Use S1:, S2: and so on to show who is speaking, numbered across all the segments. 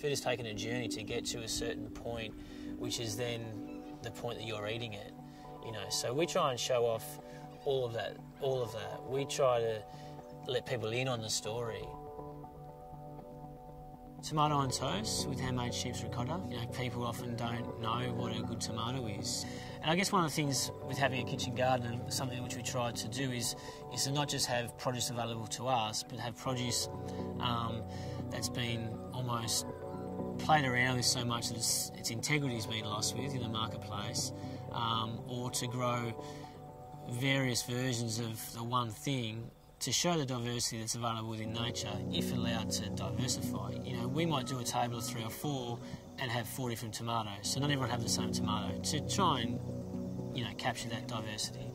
S1: Food has taken a journey to get to a certain point, which is then the point that you're eating it. You know, so we try and show off all of that. We try to let people in on the story. Tomato on toast with handmade sheep's ricotta. You know, people often don't know what a good tomato is. And I guess one of the things with having a kitchen garden, and something which we try to do is to not just have produce available to us, but have produce that's been almost played around with so much that its integrity has been lost with in the marketplace, or to grow various versions of the one thing to show the diversity that's available within nature, if allowed to diversify. You know, we might do a table of 3 or 4 and have 4 different tomatoes, so not everyone have the same tomato, to try and, you know, capture that diversity.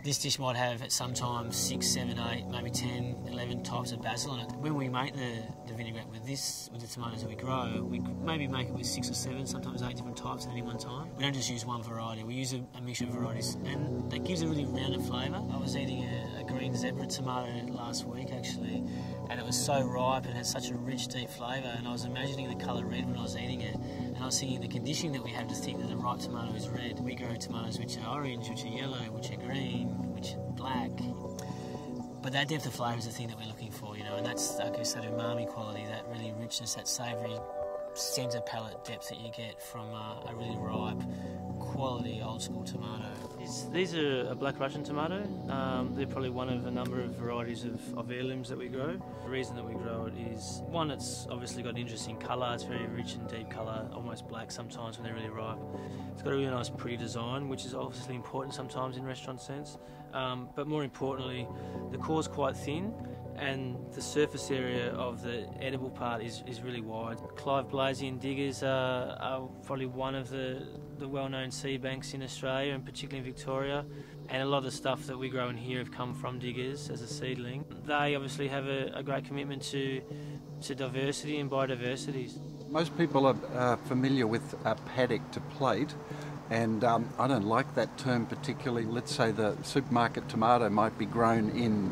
S1: This dish might have sometimes 6, 7, 8, maybe 10, 11 types of basil on it. When we make the vinaigrette with the tomatoes that we grow, we maybe make it with 6 or 7, sometimes 8 different types at any one time. We don't just use one variety, we use a mixture of varieties, and that gives a really rounded flavour. I was eating a green zebra tomato last week actually, and it was so ripe and had such a rich, deep flavour, and I was imagining the colour red when I was eating it, and I was thinking the conditioning that we have to think that the right tomato is red. We grow tomatoes which are orange, which are yellow, which are green, which are black. But that depth of flavour is the thing that we're looking for, you know, and that's, I guess, that umami quality, that really richness, that savoury centre palate depth that you get from a really ripe, quality, old-school tomato.
S2: These are a black Russian tomato. They're probably one of a number of varieties of heirlooms that we grow. The reason that we grow it is, one, it's obviously got an interesting colour. It's very rich and deep colour, almost black sometimes when they're really ripe. It's got a really nice, pretty design, which is obviously important sometimes in restaurant sense. But more importantly, the core's quite thin, and the surface area of the edible part is really wide. Clive Blasian diggers are probably one of the well-known seed banks in Australia, and particularly in Victoria, and a lot of the stuff that we grow in here have come from diggers as a seedling. They obviously have a great commitment to diversity and biodiversity.
S3: Most people are familiar with a paddock to plate, and I don't like that term particularly. Let's say the supermarket tomato might be grown in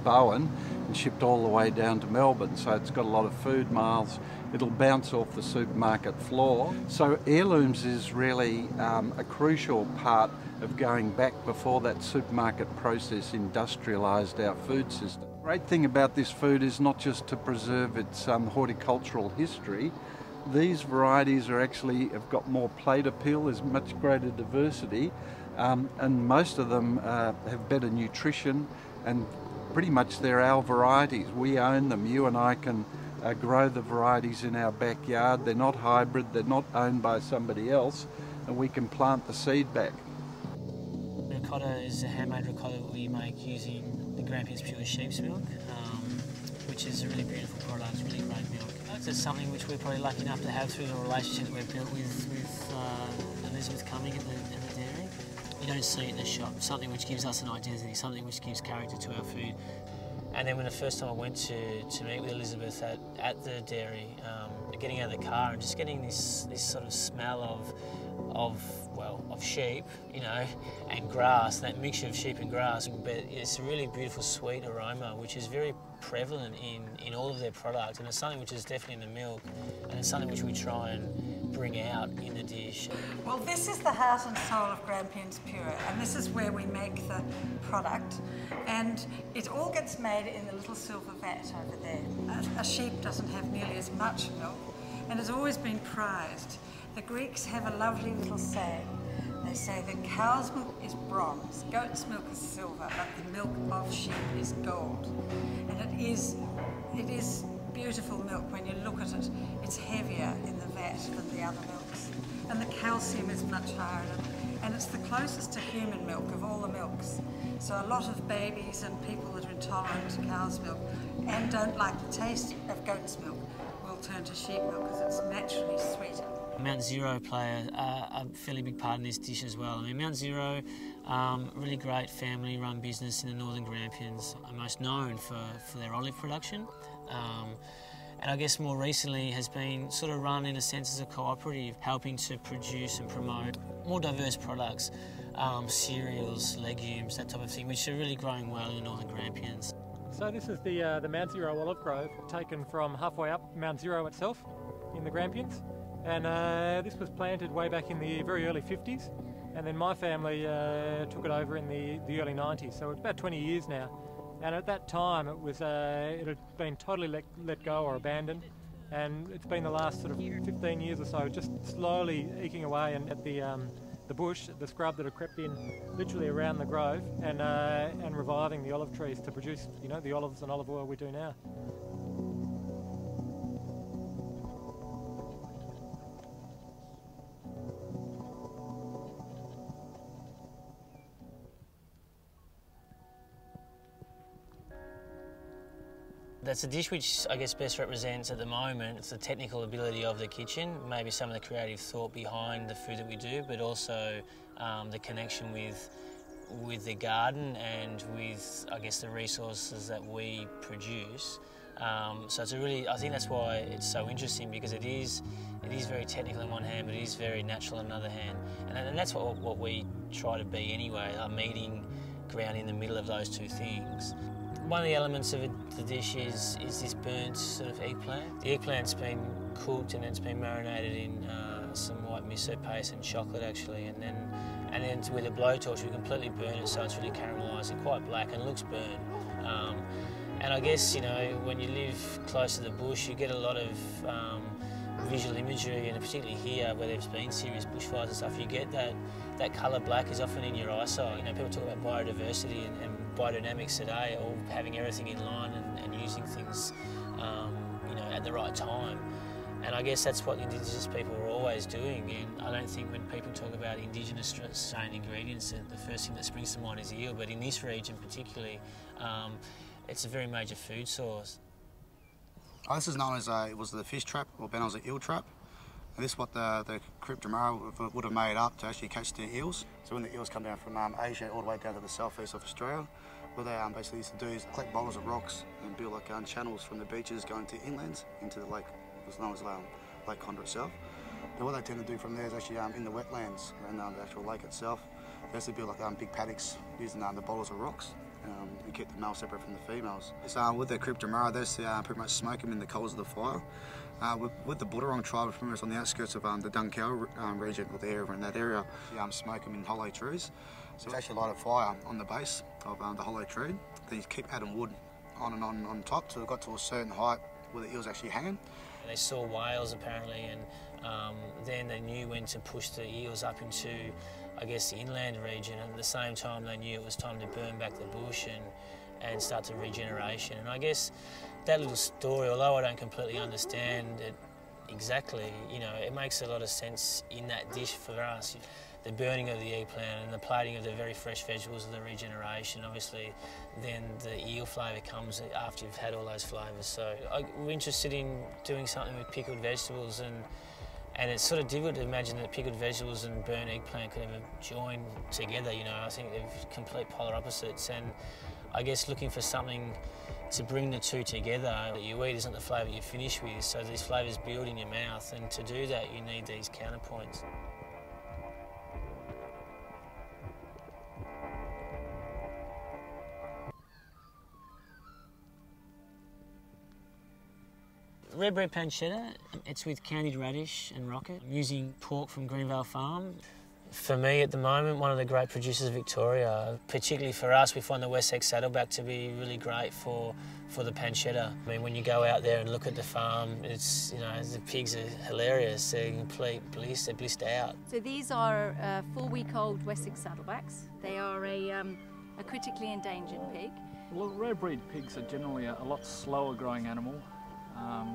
S3: Bowen and shipped all the way down to Melbourne, so it's got a lot of food miles. It'll bounce off the supermarket floor. So heirlooms is really a crucial part of going back before that supermarket process industrialised our food system. The great thing about this food is not just to preserve its horticultural history. These varieties have got more plate appeal, there's much greater diversity, and most of them have better nutrition, and pretty much they're our varieties. We own them. You and I can grow the varieties in our backyard. They're not hybrid, they're not owned by somebody else, and we can plant the seed back.
S1: Ricotta is a handmade ricotta that we make using the Grampians pure sheep's milk, which is a really beautiful product, really great milk. It's something which we're probably lucky enough to have through the relationship that we've built with Elizabeth Cumming at the dairy. You don't see it in the shop, something which gives us an identity, something which gives character to our food. And then when the first time I went to meet with Elizabeth at the dairy, getting out of the car and just getting this sort of smell of sheep, you know, and grass, that mixture of sheep and grass, but it's a really beautiful sweet aroma which is very prevalent in all of their products, and it's something which is definitely in the milk, and it's something which we try and bring out in the dish.
S4: Well, this is the heart and soul of Grampians Pure, and this is where we make the product, and it all gets made in the little silver vat over there. A sheep doesn't have nearly as much milk, and has always been prized. The Greeks have a lovely little saying. They say that cow's milk is bronze, goat's milk is silver, but the milk of sheep is gold. And it is beautiful milk when you look at it. It's heavier in the vat than the other milks. And the calcium is much higher in it. And it's the closest to human milk of all the milks. So a lot of babies and people that are intolerant to cow's milk and don't like the taste of goat's milk will turn to sheep milk because it's naturally sweeter.
S1: Mount Zero play a fairly big part in this dish as well. I mean, Mount Zero, really great family-run business in the Northern Grampians, are most known for their olive production. And I guess more recently has been sort of run in a sense as a cooperative, helping to produce and promote more diverse products, cereals, legumes, that type of thing, which are really growing well in the Northern Grampians.
S5: So this is the Mount Zero olive grove, taken from halfway up Mount Zero itself. in the Grampians, and this was planted way back in the very early 50s, and then my family took it over in the early 90s, so it's about 20 years now. And at that time it had been totally let go or abandoned, and it's been the last sort of 15 years or so just slowly eking away and at the bush, the scrub that had crept in literally around the grove, and reviving the olive trees to produce, you know, the olives and olive oil we do now.
S1: That's a dish which I guess best represents at the moment, it's the technical ability of the kitchen, maybe some of the creative thought behind the food that we do, but also the connection with the garden and with, I guess, the resources that we produce. So it's a really, I think that's why it's so interesting, because it is very technical on one hand, but it is very natural on another hand. And that's what we try to be anyway, a meeting ground in the middle of those two things. One of the elements of the dish is this burnt sort of eggplant. The eggplant's been cooked and it's been marinated in some white miso paste and chocolate actually, and then with a blowtorch we completely burn it so it's really caramelised and quite black and looks burnt. And I guess, you know, when you live close to the bush you get a lot of visual imagery, and particularly here where there's been serious bushfires and stuff, you get that colour black is often in your eyesight. You know, people talk about biodiversity and biodynamics today, or having everything in line and using things, you know, at the right time. And I guess that's what Indigenous people are always doing. And I don't think when people talk about Indigenous Australian ingredients, the first thing that springs to mind is eel. But in this region particularly, it's a very major food source.
S6: This is known as it was the fish trap, or Ben was an eel trap. And this is what the Cryptomara would have made up to actually catch the eels. So when the eels come down from Asia all the way down to the southeast of Australia, what they basically used to do is collect boulders of rocks and build like channels from the beaches going to inlands into the lake, was known as Lake Conda itself. Now what they tend to do from there is actually in the wetlands around the actual lake itself, they actually build like big paddocks using the boulders of rocks. We keep the males separate from the females. So with the Cryptomara, they pretty much smoke them in the coals of the fire. With the Budurong tribe, from on the outskirts of the Dunkeld region, or the area in that area, smoke them in hollow trees. So it's actually light a fire on the base of the hollow tree. Then you keep adding wood on top till it got to a certain height where the eel's actually hanging.
S1: They saw whales apparently, and then they knew when to push the eels up into, I guess, the inland region, and at the same time they knew it was time to burn back the bush and start the regeneration. And I guess that little story, although I don't completely understand it exactly, you know, it makes a lot of sense in that dish for us. The burning of the eggplant and the plating of the very fresh vegetables of the regeneration, obviously then the eel flavour comes after you've had all those flavours. So we're interested in doing something with pickled vegetables, and it's sort of difficult to imagine that pickled vegetables and burnt eggplant could ever join together, you know. I think they're complete polar opposites, and I guess looking for something to bring the two together that you eat isn't the flavour you finish with, so these flavours build in your mouth, and to do that you need these counterpoints. Red bread pancetta, it's with candied radish and rocket. I'm using pork from Greenvale Farm. For me at the moment, one of the great producers of Victoria. Particularly for us, we find the Wessex Saddleback to be really great for the pancetta. I mean, when you go out there and look at the farm, it's, you know, the pigs are hilarious. They're complete bliss, they're blissed out.
S7: So these are 4-week-old Wessex Saddlebacks. They are a critically endangered pig.
S8: Well, rare breed pigs are generally a lot slower growing animal.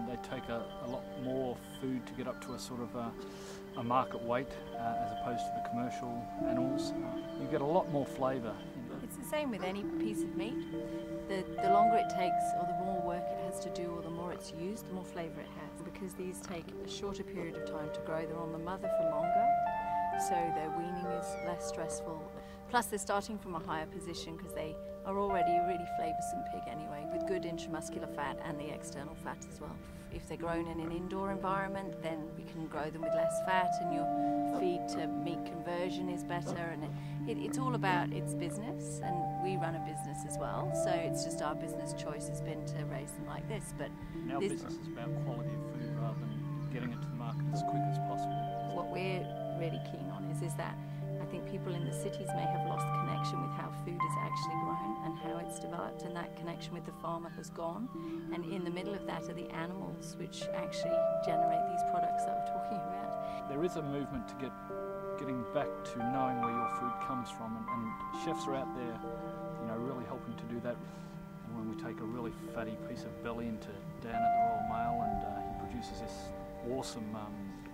S8: They take a lot more food to get up to a sort of a market weight as opposed to the commercial animals. You get a lot more flavour.
S7: It's the same with any piece of meat. The longer it takes, or the more work it has to do, or the more it's used, the more flavour it has. Because these take a shorter period of time to grow, they're on the mother for longer, so their weaning is less stressful. Plus they're starting from a higher position because they are already a really flavoursome pig anyway, with good intramuscular fat and the external fat as well. If they're grown in an indoor environment, then we can grow them with less fat, and your feed to meat conversion is better, and it's all about its business, and we run a business as well, so it's just our business choice has been to raise them like this. But
S8: our business is about quality of food rather than getting it to the market as quick as possible.
S7: What we're really keen on is that I think people in the cities may have lost connection with how food is actually grown and how it's developed, and that connection with the farmer has gone. And in the middle of that are the animals which actually generate these products that we're talking about.
S8: There is a movement to getting back to knowing where your food comes from, and chefs are out there, you know, really helping to do that. And when we take a really fatty piece of belly into Dan at the Royal Mail, and he produces this awesome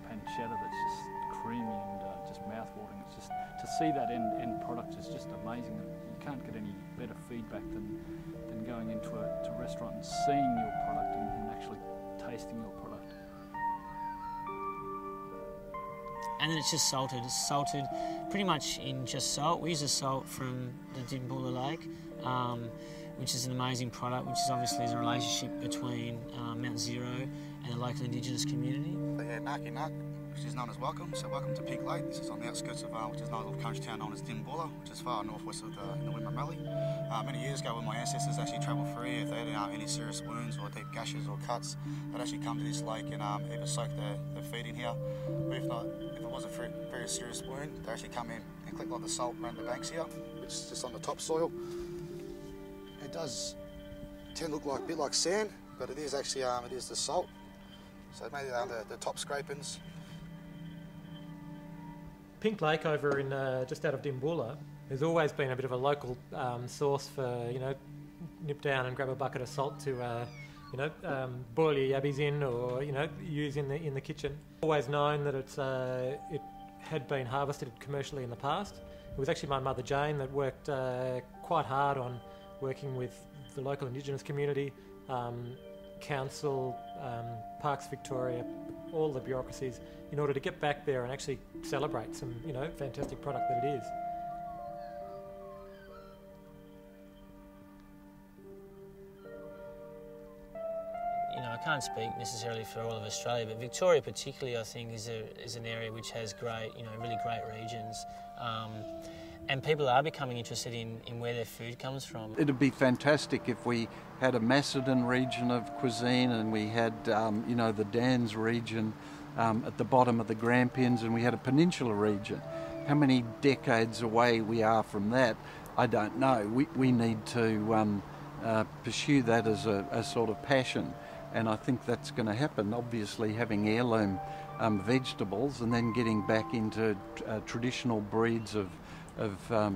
S8: pancetta that's just creamy and just mouth-watering. It's just, to see that end product is just amazing. You can't get any better feedback than going into a restaurant and seeing your product and actually tasting your product.
S1: And then it's just salted. It's salted pretty much in just salt. We use the salt from the Dunkeld Lake, which is an amazing product, which is obviously a relationship between Mount Zero and the local Indigenous community.
S6: Yeah, Naki Nak, which is known as Welcome. So Welcome to Pig Lake. This is on the outskirts of which is another little country town known as Dunkeld, which is far northwest of in the Wimmera Valley. Many years ago, when my ancestors actually travelled through here, if they had any serious wounds or deep gashes or cuts, they'd actually come to this lake and either soak their feet in here, or if not, if it was a very serious wound, they actually come in and collect like the salt around the banks here, which is just on the topsoil. It does tend to look like a bit like sand, but it is actually it is the salt. So maybe the top scrapings.
S5: Pink Lake over in just out of Dimboola has always been a bit of a local source for, you know, nip down and grab a bucket of salt to boil your yabbies in, or, you know, use in the kitchen. Always known that it had been harvested commercially in the past. It was actually my mother Jane that worked quite hard on working with the local Indigenous community, council, Parks Victoria, all the bureaucracies, in order to get back there and actually celebrate some, you know, fantastic product that it is.
S1: You know, I can't speak necessarily for all of Australia, but Victoria particularly, I think, is an area which has great, you know, really great regions. And people are becoming interested in where their food comes from.
S3: It'd be fantastic if we had a Macedon region of cuisine, and we had, you know, the Dan's region at the bottom of the Grampians, and we had a peninsula region. How many decades away we are from that, I don't know. We need to pursue that as a sort of passion, and I think that's going to happen. Obviously, having heirloom vegetables, and then getting back into traditional breeds of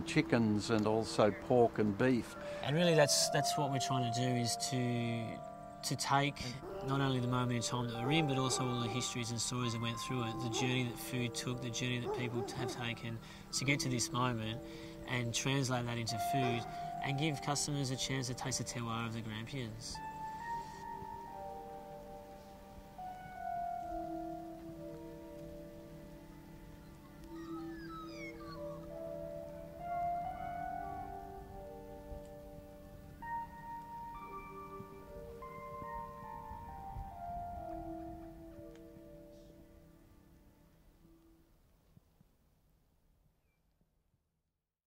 S3: chickens, and also pork and beef.
S1: And really that's what we're trying to do, is to take not only the moment in time that we're in, but also all the histories and stories that went through it, the journey that food took, the journey that people have taken to get to this moment, and translate that into food and give customers a chance to taste the terroir of the Grampians.